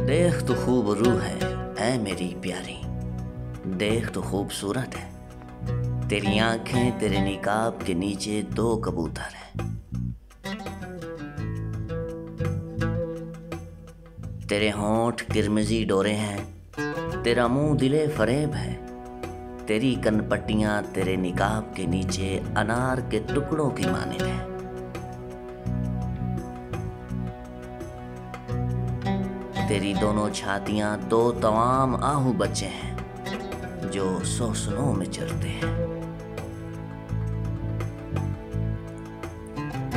देख तो खूब रूह है ऐ मेरी प्यारी, देख तो खूबसूरत है। तेरी आंखें तेरे निकाब के नीचे दो कबूतर हैं। तेरे होंठ किरमिजी डोरे हैं, तेरा मुंह दिले फरेब है। तेरी कनपट्टियां तेरे निकाब के नीचे अनार के टुकड़ों की मानिंद है। तेरी दोनों छातियां दो तमाम आहू बच्चे हैं जो सोसनों में चलते हैं।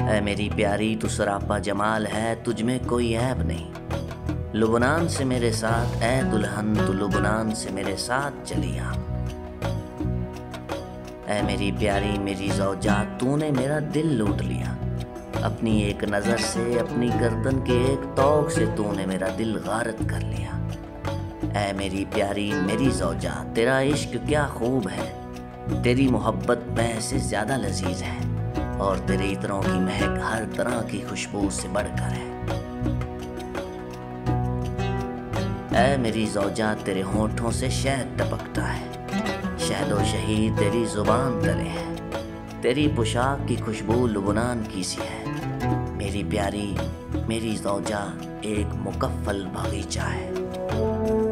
ऐ मेरी प्यारी तू सरापा जमाल है, तुझ में कोई ऐब नहीं। लुबनान से मेरे साथ ऐ दुल्हन, तू लुबनान से मेरे साथ चली आ। ऐ मेरी प्यारी मेरी ज़ौजा, तूने मेरा दिल लूट लिया। अपनी एक नज़र से, अपनी गर्दन के एक तौक से तूने मेरा दिल गारत कर लिया। ऐ मेरी प्यारी मेरी ज़ौजा, तेरा इश्क क्या खूब है। तेरी मोहब्बत मैं से ज़्यादा लजीज है और तेरे इत्रों की महक हर तरह की खुशबू से बढ़कर है। ऐ मेरी ज़ौजा, तेरे होंठों से शहद टपकता है। शहदो शही तेरी ज़ुबान तले है। तेरी पोशाक की खुशबू लुबनान की सी है। मेरी प्यारी मेरी ज़ौजा एक मुकफ्फल बगीचा है।